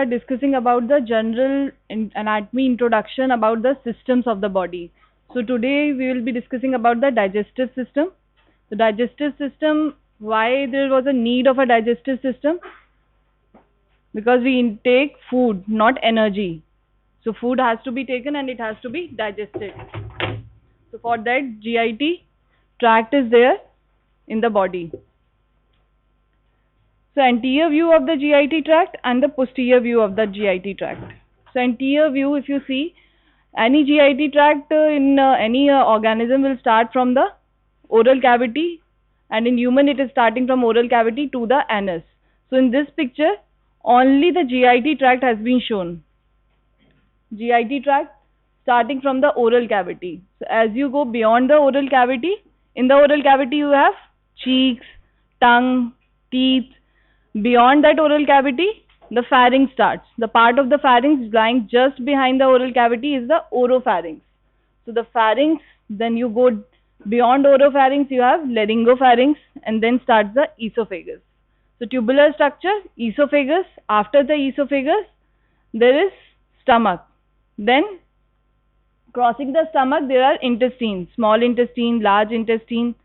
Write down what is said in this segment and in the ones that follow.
are discussing about the general anatomy introduction about the systems of the body. So today we will be discussing about the digestive system. The digestive system, why there was a need of a digestive system? Because we intake food, not energy. So food has to be taken and it has to be digested. So for that, GIT tract is there in the body. So anterior view of the GIT tract and the posterior view of the GIT tract. So anterior view, if you see, any GIT tract in any organism will start from the oral cavity, and in human it is starting from oral cavity to the anus. So in this picture, only the GIT tract has been shown. GIT tract starting from the oral cavity. So as you go beyond the oral cavity, in the oral cavity you have cheeks, tongue, teeth. Beyond that oral cavity, the pharynx starts. The part of the pharynx lying just behind the oral cavity is the oropharynx. So the pharynx, then you go beyond oropharynx, you have laryngopharynx, and then starts the esophagus. So tubular structure, esophagus. After the esophagus, there is stomach. Then crossing the stomach, there are intestines, small intestine, large intestine,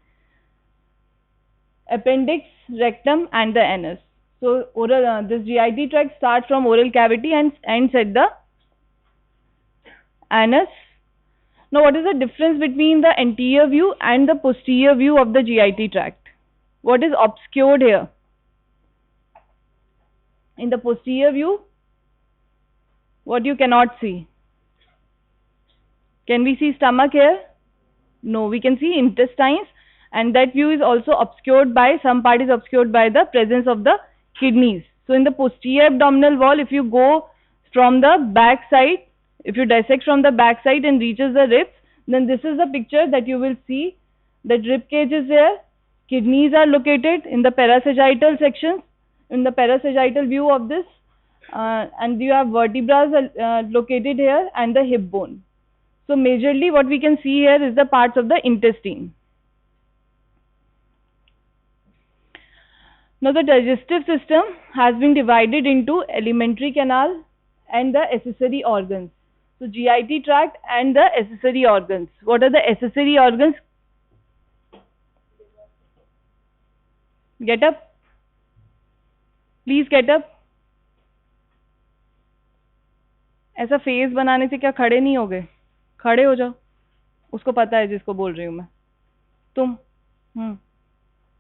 appendix, rectum, and the anus. So oral, this GIT tract starts from oral cavity and ends at the anus. Now what is the difference between the anterior view and the posterior view of the GIT tract? What is obscured here? In the posterior view, what you cannot see? Can we see stomach here? No, we can see intestines, and that view is also obscured by, some part is obscured by the presence of the kidneys. So in the posterior abdominal wall, if you go from the back side, if you dissect from the back side and reaches the ribs, then this is the picture that you will see. That rib cage is there, kidneys are located in the parasagittal section, in the parasagittal view of this, and you have vertebrae located here and the hip bone. So majorly what we can see here is the parts of the intestine. Now the digestive system has been divided into alimentary canal and the accessory organs. So GIT tract and the accessory organs. What are the accessory organs? Get up. Please get up. ऐसा face बनाने से क्या खड़े नहीं हो गए? खड़े हो जाओ. उसको पता है जिसको बोल रही हूँ मैं. तुम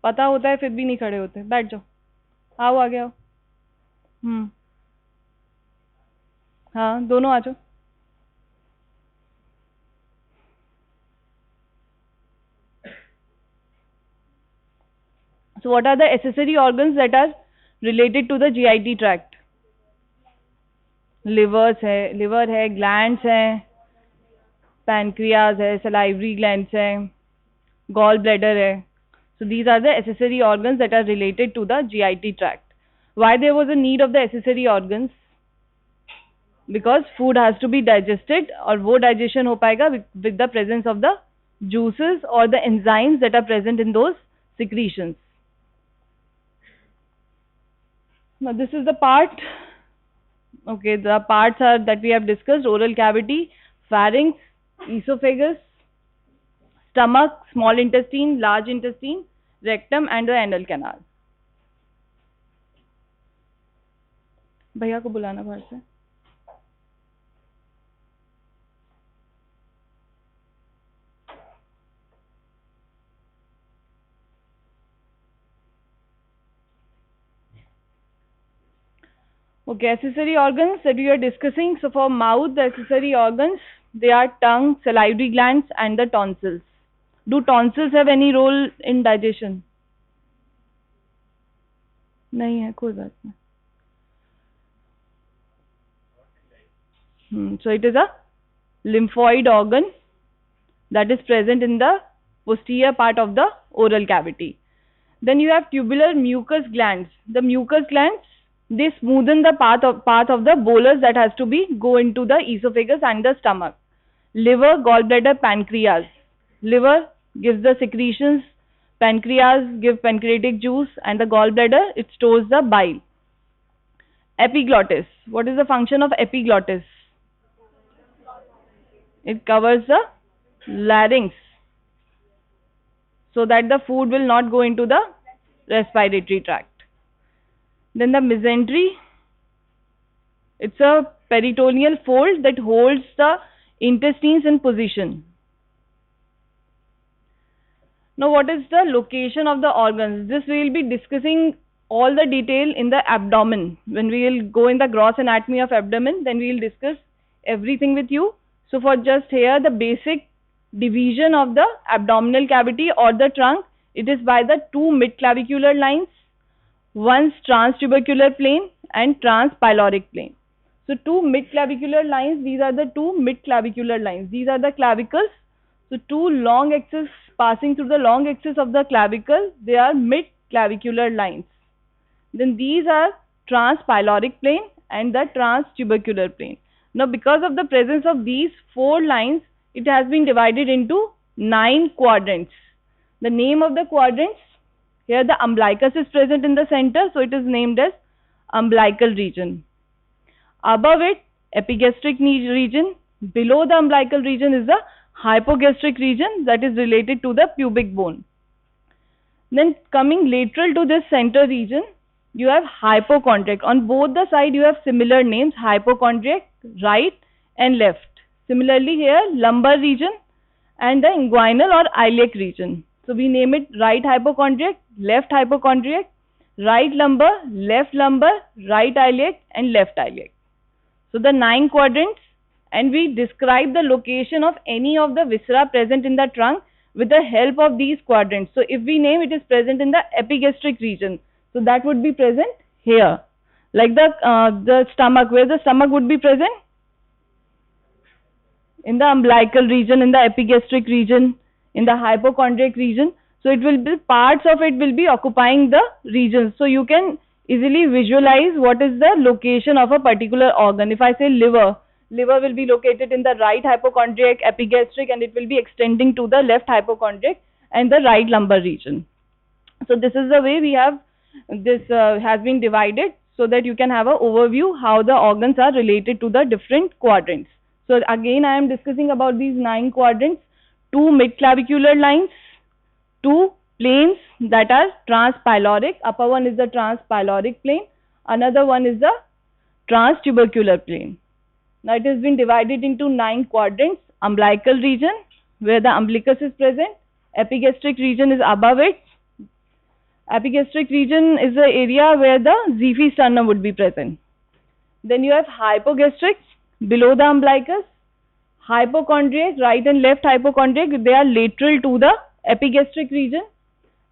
पता होता है फिर भी नहीं खड़े होते. बैठ जाओ. आओ आगे आओ. हाँ दोनों आ जाओ. So what are the accessory organs that are related to the GIT tract? Liver है, glands है, pancreas है, salivary glands है, gall bladder है. So these are the accessory organs that are related to the GIT tract. Why there was a need of the accessory organs? Because food has to be digested, और वो digestion हो पाएगा with the presence of the juices or the enzymes that are present in those secretions. Now this is the part. Okay, the parts are that we have discussed: oral cavity, pharynx, esophagus, stomach, small intestine, large intestine, rectum, and the anal canal. भैया को बुलाना बाहर से. Okay, accessory organs that we are discussing. So for mouth, the accessory organs, they are tongue, salivary glands, and the tonsils. Do tonsils have any role in digestion? नहीं है, कोई बात नहीं. So it is a lymphoid organ that is present in the posterior part of the oral cavity. Then you have tubular mucus glands. The mucus glands, they smoothen the path of the bolus that has to be go into the esophagus and the stomach. Liver, gallbladder, pancreas. Liver gives the secretions, pancreas give pancreatic juice, and the gallbladder, it stores the bile. Epiglottis. What is the function of epiglottis? It covers the larynx so that the food will not go into the respiratory tract. Then the mesentery, it's a peritoneal fold that holds the intestines in position. Now, what is the location of the organs? This we will be discussing all the detail in the abdomen. When we will go in the gross anatomy of abdomen, then we will discuss everything with you. So, for just here, the basic division of the abdominal cavity or the trunk, it is by the two midclavicular lines, one's transtubercular plane and transpyloric plane. So, two midclavicular lines, these are the two midclavicular lines. These are the clavicles. So, two long axes passing through the long axis of the clavicle, they are midclavicular lines. Then these are transpyloric plane and the transtubercular plane. Now, because of the presence of these four lines, it has been divided into 9 quadrants. The name of the quadrants, here the umbilicus is present in the center, so it is named as umbilical region. Above it, epigastric region. Below the umbilical region is the hypogastric region that is related to the pubic bone. Then coming lateral to this center region, you have hypochondriac. On both the side you have similar names, hypochondriac, right and left. Similarly here, lumbar region and the inguinal or iliac region. So we name it right hypochondriac, left hypochondriac, right lumbar, right iliac and left iliac. So the 9 quadrants, and we describe the location of any of the viscera present in the trunk with the help of these quadrants. So if we name it is present in the epigastric region, so that would be present here. Like the stomach, where the stomach would be present? In the umbilical region, in the epigastric region, in the hypochondriac region. So it will be, parts of it will be occupying the regions. So you can easily visualize what is the location of a particular organ. If I say liver, liver will be located in the right hypochondriac, epigastric, and it will be extending to the left hypochondriac and the right lumbar region. So this is the way we have this has been divided, so that you can have an overview how the organs are related to the different quadrants. So again I am discussing about these 9 quadrants, 2 midclavicular lines, 2 planes that are transpyloric. Upper one is the transpyloric plane, another one is the transtubercular plane. Now it has been divided into 9 quadrants. Umbilical region, where the umbilicus is present. Epigastric region is above it. Epigastric region is the area where the Xiphi sternum would be present. Then you have hypogastric, below the umbilicus. Hypochondriac, right and left hypochondriac, they are lateral to the epigastric region.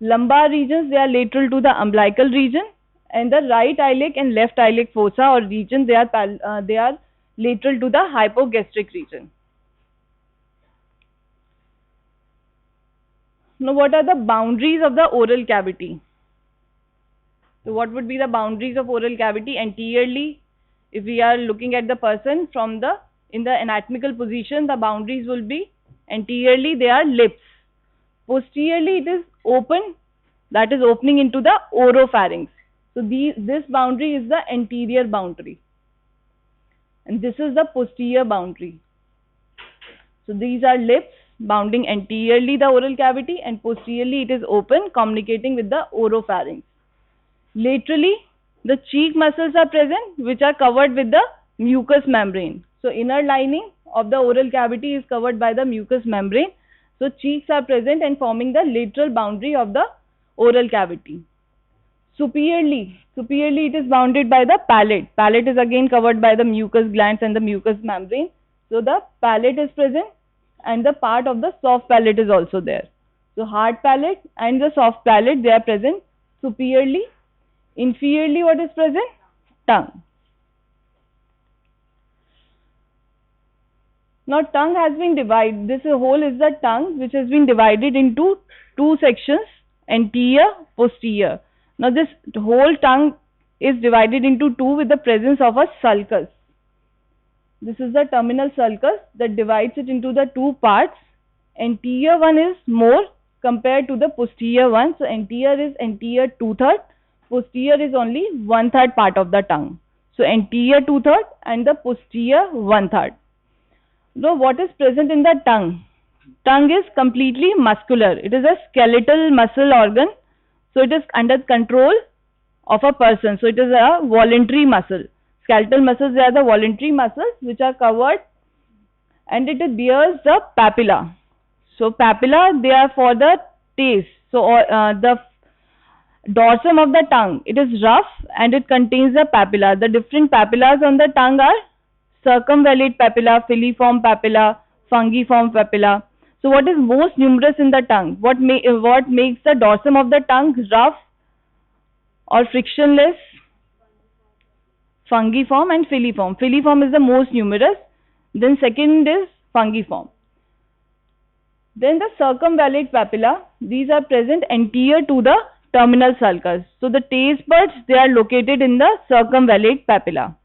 Lumbar regions, they are lateral to the umbilical region. And the right iliac and left iliac fossa or region, they are lateral to the hypogastric region. Now, what are the boundaries of the oral cavity? So, what would be the boundaries of oral cavity? Anteriorly, if we are looking at the person from in the anatomical position, the boundaries will be anteriorly, they are lips. Posteriorly, it is open, that is opening into the oropharynx. So, this boundary is the anterior boundary. And this is the posterior boundary. So these are lips bounding anteriorly the oral cavity, and posteriorly it is open, communicating with the oropharynx. Laterally, the cheek muscles are present, which are covered with the mucous membrane. So inner lining of the oral cavity is covered by the mucous membrane. So cheeks are present and forming the lateral boundary of the oral cavity. Superiorly it is bounded by the palate. Palate is again covered by the mucous glands and the mucous membrane. So the palate is present, and the part of the soft palate is also there. So hard palate and the soft palate, they are present superiorly. Inferiorly, what is present? Tongue. Now tongue has been divided. This whole is the tongue, which has been divided into 2 sections, anterior, posterior. Now this whole tongue is divided into 2 with the presence of a sulcus. This is the terminal sulcus that divides it into the 2 parts. Anterior one is more compared to the posterior one. So anterior is anterior 2/3, posterior is only 1/3 part of the tongue. So anterior 2/3 and the posterior 1/3. Now what is present in the tongue? Tongue is completely muscular. It is a skeletal muscle organ. So it is under control of a person. So it is a voluntary muscle. Skeletal muscles, they are the voluntary muscles which are covered, and it bears the papilla. So papilla, they are for the taste. So the dorsum of the tongue, it is rough and it contains the papilla. The different papillas on the tongue are circumvallate papilla, filiform papilla, fungiform papilla. So what is most numerous in the tongue? What makes the dorsum of the tongue rough or frictionless? Fungiform and filiform. Filiform is the most numerous. Then second is fungiform. Then the circumvallate papilla. These are present anterior to the terminal sulcus. So the taste buds, they are located in the circumvallate papilla.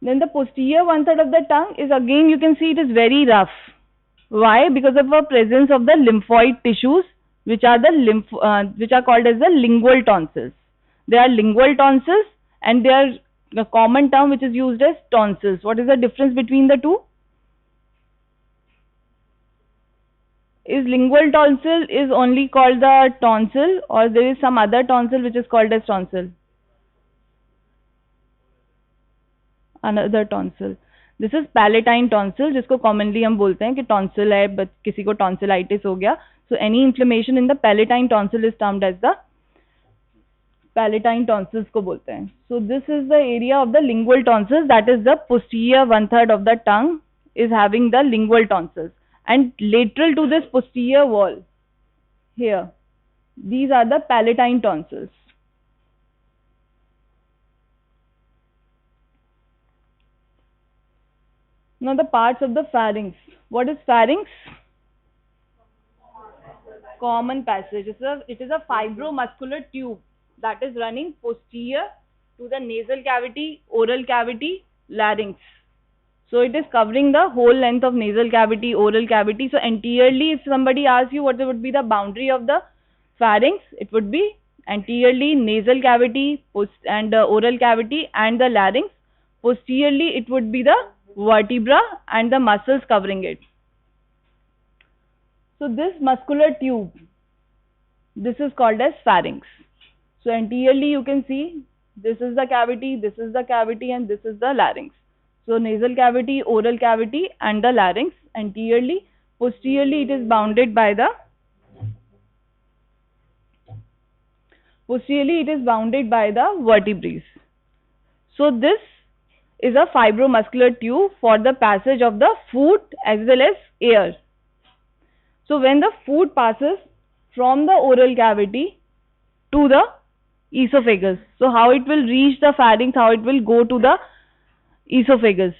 Then the posterior 1/3 of the tongue is, again you can see it is very rough. Why? Because of the presence of the lymphoid tissues, which are called as the lingual tonsils. They are lingual tonsils, and they are a common term which is used as tonsils. What is the difference between the two? Is lingual tonsil is only called the tonsil, or there is some other tonsil which is called as tonsil? Another tonsil. This is palatine tonsil, जिसको commonly हम बोलते हैं कि tonsil है, but किसी को tonsillitis हो गया. So any inflammation in the palatine tonsil is termed as the palatine tonsils को बोलते हैं. So this is the area of the lingual tonsils, that is the posterior 1/3 of the tongue is having the lingual tonsils. And lateral to this posterior wall, here, these are the palatine tonsils. Now the parts of the pharynx. What is pharynx? Common passage. It is a fibromuscular tube that is running posterior to the nasal cavity, oral cavity, larynx. So it is covering the whole length of nasal cavity, oral cavity. So anteriorly, if somebody asks you what would be the boundary of the pharynx, it would be anteriorly nasal cavity and oral cavity and the larynx. Posteriorly, it would be the vertebra and the muscles covering it. So this muscular tube, this is called as pharynx. So anteriorly you can see this is the cavity, this is the cavity, and this is the larynx. So nasal cavity, oral cavity and the larynx anteriorly. Posteriorly it is bounded by the vertebrae. So this is a fibromuscular tube for the passage of the food as well as air. So when the food passes from the oral cavity to the esophagus, so how it will reach the pharynx, how it will go to the esophagus.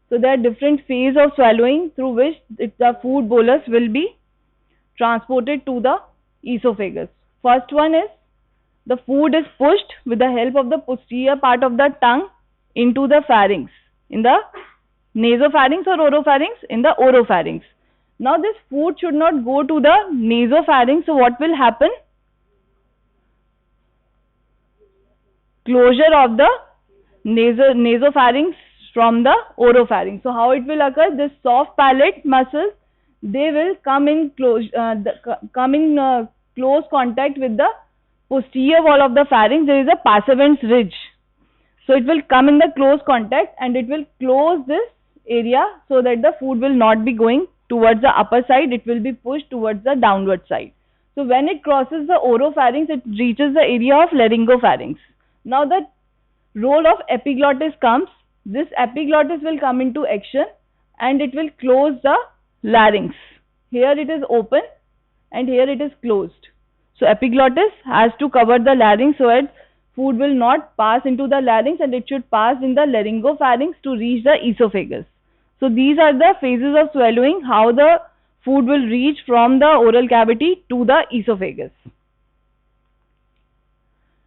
So there are different phases of swallowing through which the food bolus will be transported to the esophagus. First one is the food is pushed with the help of the posterior part of the tongue into the pharynx, in the nasopharynx or oropharynx, in the oropharynx. Now this food should not go to the nasopharynx, so what will happen? Closure of the nasopharynx from the oropharynx. So how it will occur? This soft palate muscles, they will come in close contact with the posterior wall of the pharynx. There is a passavant ridge. So it will come in the close contact and it will close this area so that the food will not be going towards the upper side, it will be pushed towards the downward side. So when it crosses the oropharynx, it reaches the area of laryngopharynx. Now the role of epiglottis comes. This epiglottis will come into action and it will close the larynx. Here it is open and here it is closed. So epiglottis has to cover the larynx so that food will not pass into the larynx and it should pass in the laryngopharynx to reach the esophagus. So these are the phases of swallowing, how the food will reach from the oral cavity to the esophagus.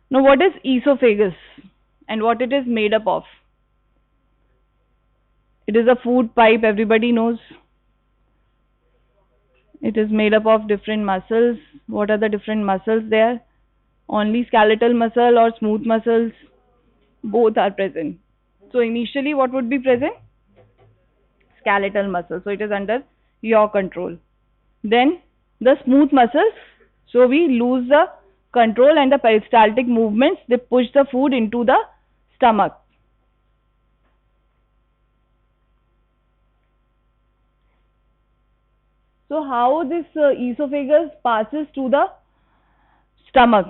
Now what is esophagus and what it is made up of? It is a food pipe, everybody knows. It is made up of different muscles. What are the different muscles there? Only skeletal muscle or smooth muscles, both are present. So initially what would be present? Skeletal muscle. So it is under your control. Then the smooth muscles. So we lose the control and the peristaltic movements, they push the food into the stomach. So how this esophagus passes to the stomach?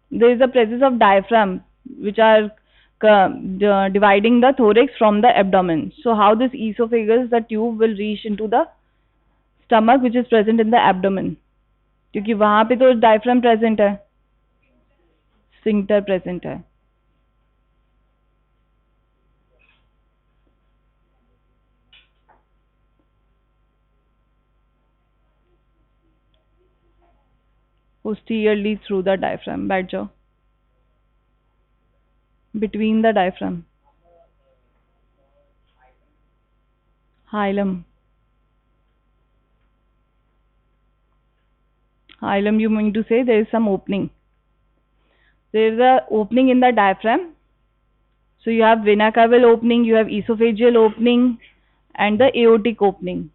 There is a presence of diaphragm which are dividing the thorax from the abdomen. So how this esophagus, the tube will reach into the stomach which is present in the abdomen? क्योंकि वहां पे तो diaphragm present है, sphincter present है. Posteriorly through the diaphragm. बैठ जाओ. Between the diaphragm. Hilum. Hilum, you mean to say there is some opening. There is a opening in the diaphragm. So you have vena cava opening, you have esophageal opening, and the aortic opening.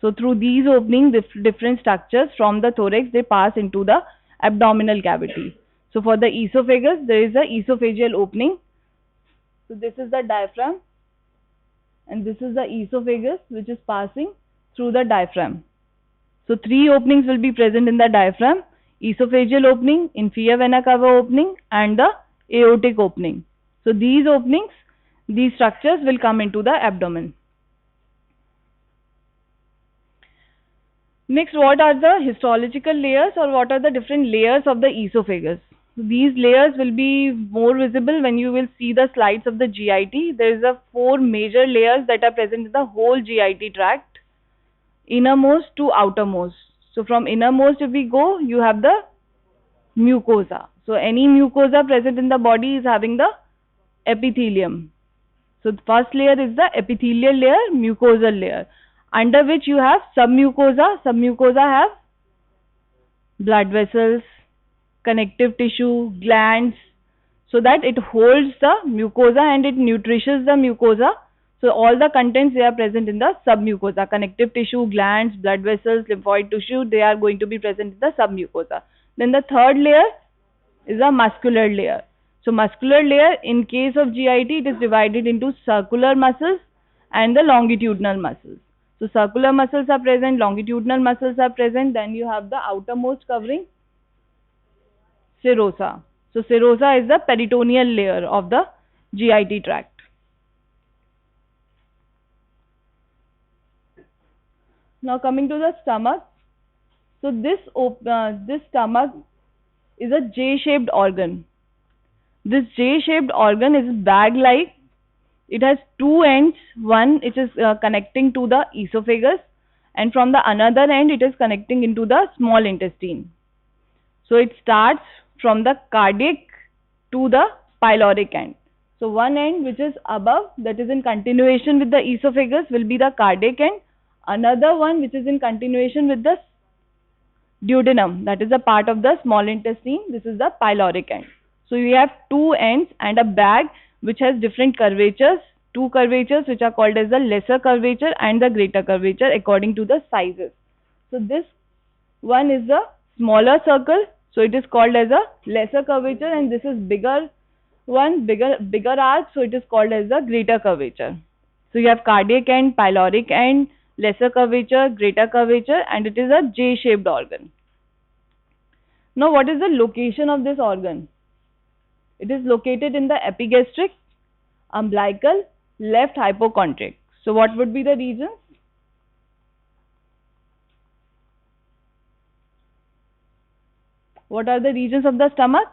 So through these openings, different structures from the thorax, they pass into the abdominal cavity. So for the esophagus, there is a esophageal opening. So this is the diaphragm, and this is the esophagus which is passing through the diaphragm. So three openings will be present in the diaphragm: esophageal opening, inferior vena cava opening, and the aortic opening. So these openings, these structures will come into the abdomen. Next, what are the histological layers, or what are the different layers of the esophagus? So these layers will be more visible when you will see the slides of the GIT. There is a 4 major layers that are present in the whole GIT tract, innermost to outermost. So from innermost if we go, you have the mucosa. So any mucosa present in the body is having the epithelium. So the first layer is the epithelial layer, mucosal layer, under which you have submucosa. Submucosa have blood vessels, connective tissue, glands, so that it holds the mucosa and it nourishes the mucosa. So all the contents, they are present in the submucosa. Connective tissue, glands, blood vessels, lymphoid tissue, they are going to be present in the submucosa. Then the third layer is a muscular layer. So muscular layer, in case of GIT, it is divided into circular muscles and the longitudinal muscles. So circular muscles are present, longitudinal muscles are present. Then you have the outermost covering, serosa. So serosa is the peritoneal layer of the GIT tract. Now coming to the stomach. So this stomach is a J-shaped organ. This J-shaped organ is bag-like. It has two ends. One, it is connecting to the esophagus, and from the another end, it is connecting into the small intestine. So it starts from the cardiac to the pyloric end. So one end which is above, that is in continuation with the esophagus, will be the cardiac end. Another one which is in continuation with the duodenum, that is a part of the small intestine. This is the pyloric end. So you have two ends and a bag which has different curvatures, two curvatures which are called as the lesser curvature and the greater curvature according to the sizes. So this one is the smaller circle, so it is called as a lesser curvature, and this is bigger one, bigger arc, so it is called as the greater curvature. So you have cardiac end, pyloric end, lesser curvature, greater curvature, and it is a J-shaped organ. Now what is the location of this organ? It is located in the epigastric, umbilical, left hypochondriac. So what would be the regions? What are the regions of the stomach?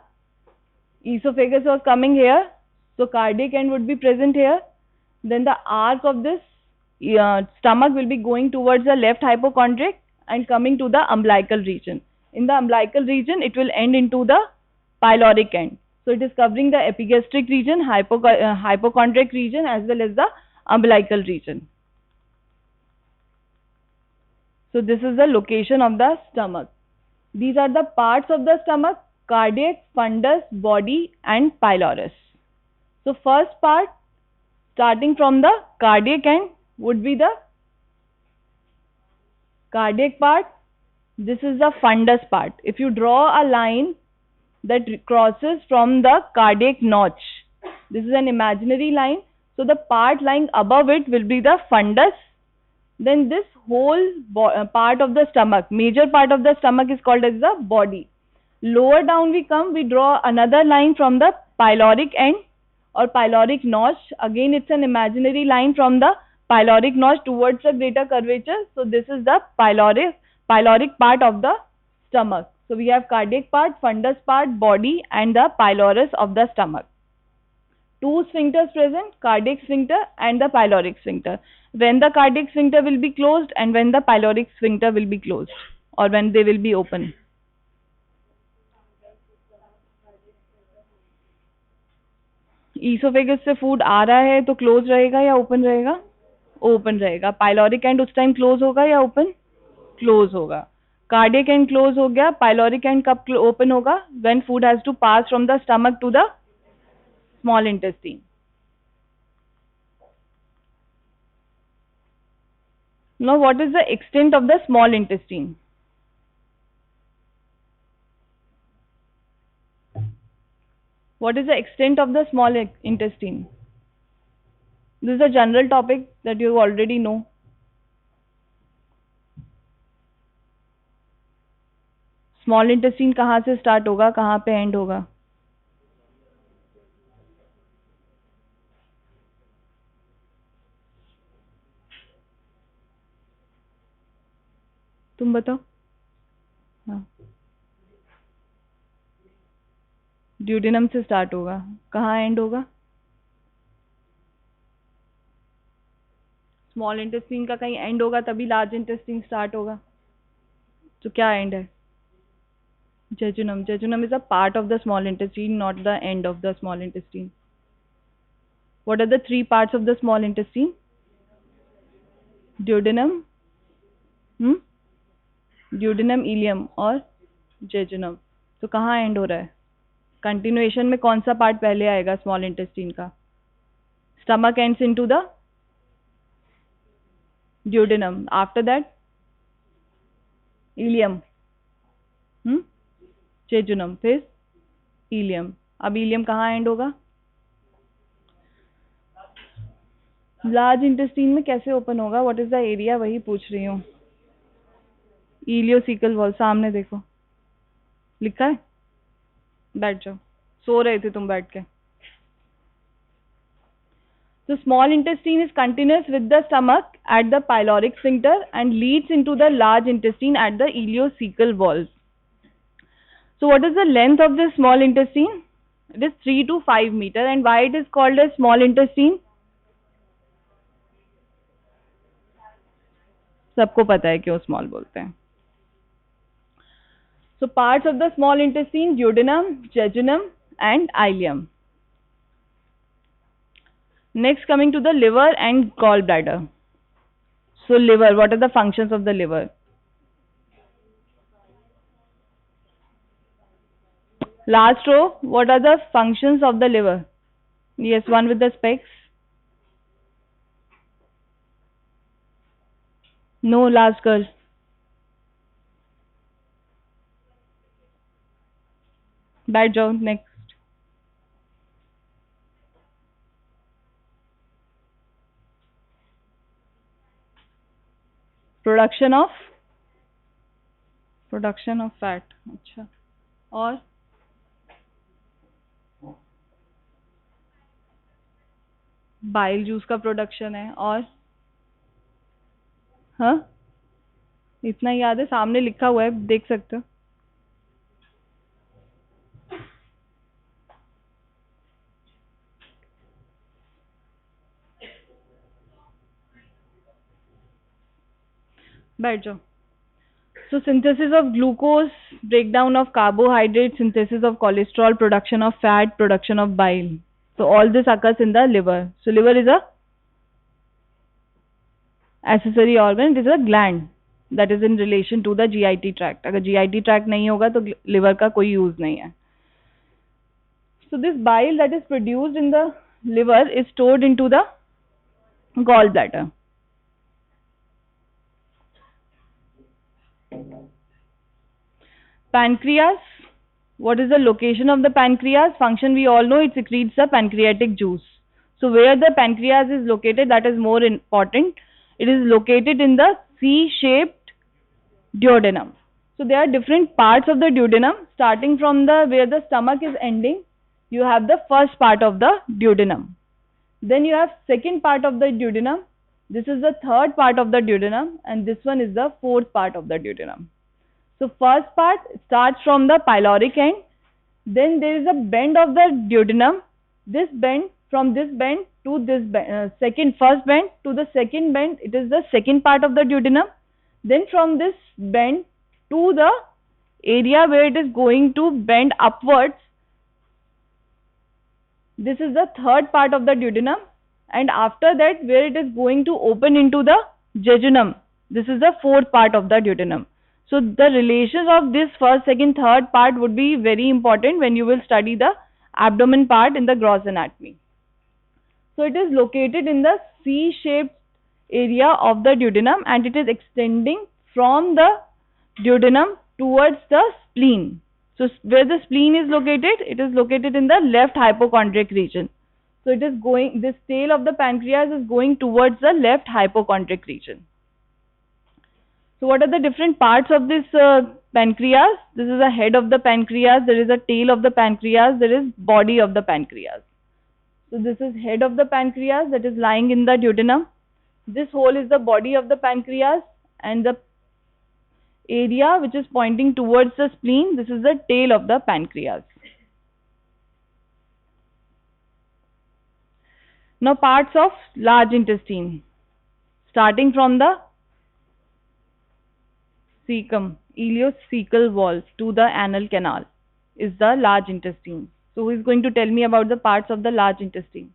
Esophagus was coming here, so cardiac end would be present here. Then the arc of this stomach will be going towards the left hypochondriac and coming to the umbilical region. In the umbilical region, it will end into the pyloric end. So it is covering the epigastric region, hypochondriac region, as well as the umbilical region. So this is the location of the stomach. These are the parts of the stomach: cardiac, fundus, body, and pylorus. So first part, starting from the cardiac end, would be the cardiac part. This is the fundus part. If you draw a line that crosses from the cardiac notch, this is an imaginary line. So the part lying above it will be the fundus. Then this whole part of the stomach, major part of the stomach, is called as the body. Lower down we come, we draw another line from the pyloric end or pyloric notch. Again, it's an imaginary line from the pyloric notch towards the greater curvature. So this is the pyloric part of the stomach. So we have cardiac part, fundus part, body, and the pylorus of the stomach. Two sphincters present: cardiac sphincter and the pyloric sphincter. When the cardiac sphincter will be closed and when the pyloric sphincter will be closed, or when they will be open. Oesophagus से food आ रहा है तो close रहेगा या open रहेगा? Open रहेगा. Pyloric end उस time close होगा या ओपन? क्लोज होगा. कार्डियक एंड क्लोज हो गया. पाइलोरिक एंड कब ओपन होगा? When food has to pass from the stomach to the small intestine. Now what is the extent of the small intestine? What is the extent of the small intestine? This is a general topic that you already know. Small intestine कहाँ से start होगा, कहाँ पे end होगा? तुम बताओ. हाँ, duodenum से स्टार्ट होगा. कहाँ एंड होगा? स्मॉल इंटेस्टाइन का कहीं एंड होगा तभी लार्ज इंटेस्टाइन स्टार्ट होगा. तो क्या एंड है? Jejunum. Jejunum is a part of the small intestine, not the end of the small intestine. What are the three parts of the small intestine? Duodenum, duodenum, ileum और jejunum. तो कहाँ and हो रहा है? Continuation में कौन सा part पहले आएगा स्मॉल इंटेस्टाइन का? Stomach ends into the duodenum. After that ileum, jejunum, फिर इलियम. अब इलियम कहाँ एंड होगा? लार्ज इंटेस्टाइन में कैसे ओपन होगा? What is the area? वही पूछ रही हूँ. Ileocaecal wall. सामने देखो, लिखा है. बैठ जाओ. सो रहे थे तुम बैठ के. So small intestine is continuous with the stomach at the pyloric sphincter and leads into the large intestine at the ileocecal walls. So what is the length of this small intestine? It is 3 to 5 meter. And why it is called as small intestine? सबको पता है क्यों small बोलते हैं. So parts of the small intestine: duodenum, jejunum and ileum. Next, coming to the liver and gallbladder. So liver, what are the functions of the liver? Last row, what are the functions of the liver? Yes, one with the specs. No, last girl. बैठ जाओ. Next. Production of fat. अच्छा. और bile juice का production है. और हाँ, इतना याद है, सामने लिखा हुआ है, देख सकते हो. बैठ जाओ. So synthesis of glucose, breakdown of carbohydrates, synthesis of cholesterol, production of fat, production of bile. So all this occurs in the liver. So liver is a accessory organ. It is a gland. that is in relation to the GIT tract. अगर GIT tract नहीं होगा तो liver का कोई use नहीं है. So this bile that is produced in the liver is stored into the gallbladder. Pancreas. What is the location of the pancreas? Function we all know, it secretes the pancreatic juice. So where the pancreas is located, that is more important. It is located in the C-shaped duodenum. So there are different parts of the duodenum. Starting from the where the stomach is ending, you have the first part of the duodenum. Then you have second part of the duodenum. This is the third part of the duodenum, and this one is the fourth part of the duodenum. So first part starts from the pyloric end. Then there is a bend of the duodenum. This bend, from this bend to this bend, first bend to the second bend, it is the second part of the duodenum. Then from this bend to the area where it is going to bend upwards, this is the third part of the duodenum. And after that, where it is going to open into the jejunum, this is the fourth part of the duodenum. So the relations of this first, second, third part would be very important when you will study the abdomen part in the gross anatomy. So it is located in the C-shaped area of the duodenum, and it is extending from the duodenum towards the spleen. So where the spleen is located, it is located in the left hypochondriac region. So it is going, this tail of the pancreas is going towards the left hypochondriac region. So what are the different parts of this pancreas? This is the head of the pancreas, there is a tail of the pancreas, there is body of the pancreas. So this is head of the pancreas that is lying in the duodenum. This hole is the body of the pancreas, and the area which is pointing towards the spleen, this is the tail of the pancreas. Now parts of large intestine. Starting from the cecum, ileocecal wall to the anal canal is the large intestine. So who is going to tell me about the parts of the large intestine?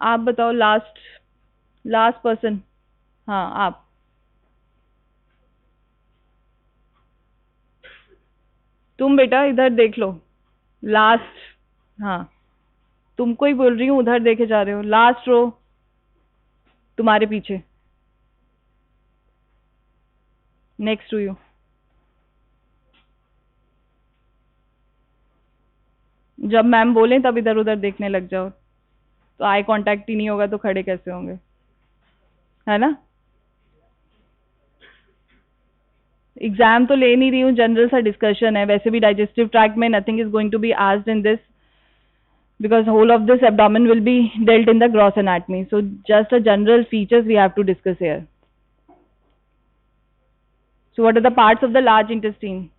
आप बताओ, last person. हाँ, आप. तुम बेटा इधर देख लो. Last. हाँ, तुमको ही बोल रही हूँ, उधर देखे जा रहे हो. लास्ट रो तुम्हारे पीछे, नेक्स्ट टू यू. जब मैम बोले तब इधर उधर देखने लग जाओ, तो आई कांटेक्ट ही नहीं होगा तो खड़े कैसे होंगे, है ना. एग्जाम तो ले नहीं रही हूँ, जनरल सा डिस्कशन है. वैसे भी डाइजेस्टिव ट्रैक्ट में nothing is going to be asked in this, because whole of this abdomen will be dealt in the gross anatomy. So just a general features we have to discuss here. So what are the parts of the large intestine?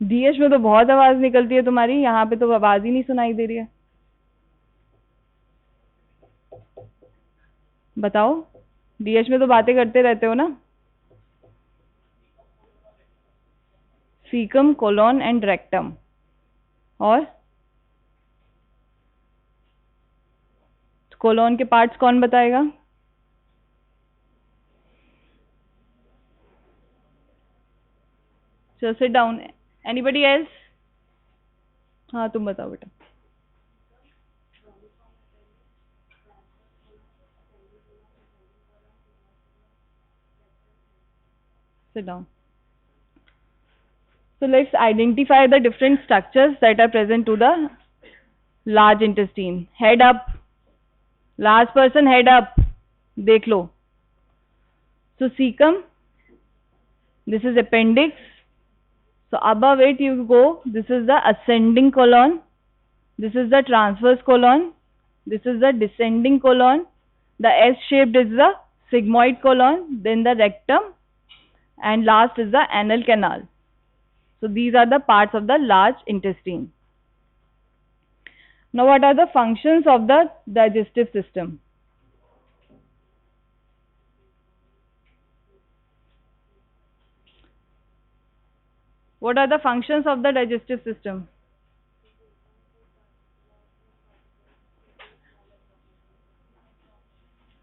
DH में तो बहुत आवाज निकलती है तुम्हारी, यहाँ पे तो आवाज ही नहीं सुनाई दे रही है. बताओ, डीएच में तो बातें करते रहते हो ना. Caecum, colon and rectum. और कोलोन के पार्ट्स कौन बताएगा? So sit down. Anybody else? हाँ, तुम बताओ बेटा. Sit down. So let's identify the different structures that are present to the large intestine. Head up. Last person, head up. देख लो. So cecum. This is appendix. So above it you go. This is the ascending colon. This is the transverse colon. This is the descending colon. The S-shaped is the sigmoid colon. Then the rectum. And last is the anal canal. So these are the parts of the large intestine. Now what are the functions of the digestive system? What are the functions of the digestive system?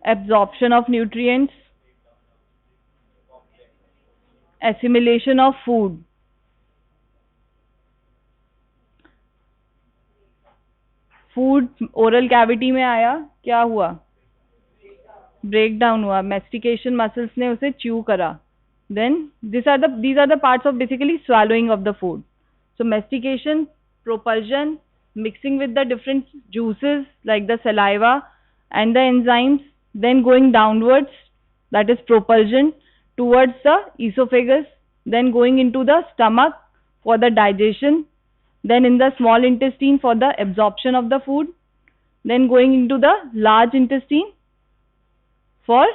Absorption of nutrients, assimilation of food. Food oral cavity में आया, क्या हुआ? Break down हुआ, mastication muscles ने उसे chew करा. Then these are the parts of basically swallowing of the food. So mastication, propulsion, mixing with the different juices like the saliva and the enzymes, then going downwards, that is propulsion, towards the esophagus, then going into the stomach for the digestion, then in the small intestine for the absorption of the food, then going into the large intestine for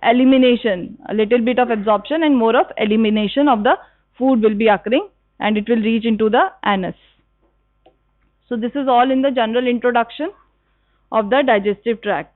elimination, a little bit of absorption and more of elimination of the food will be occurring, and it will reach into the anus. So this is all in the general introduction of the digestive tract.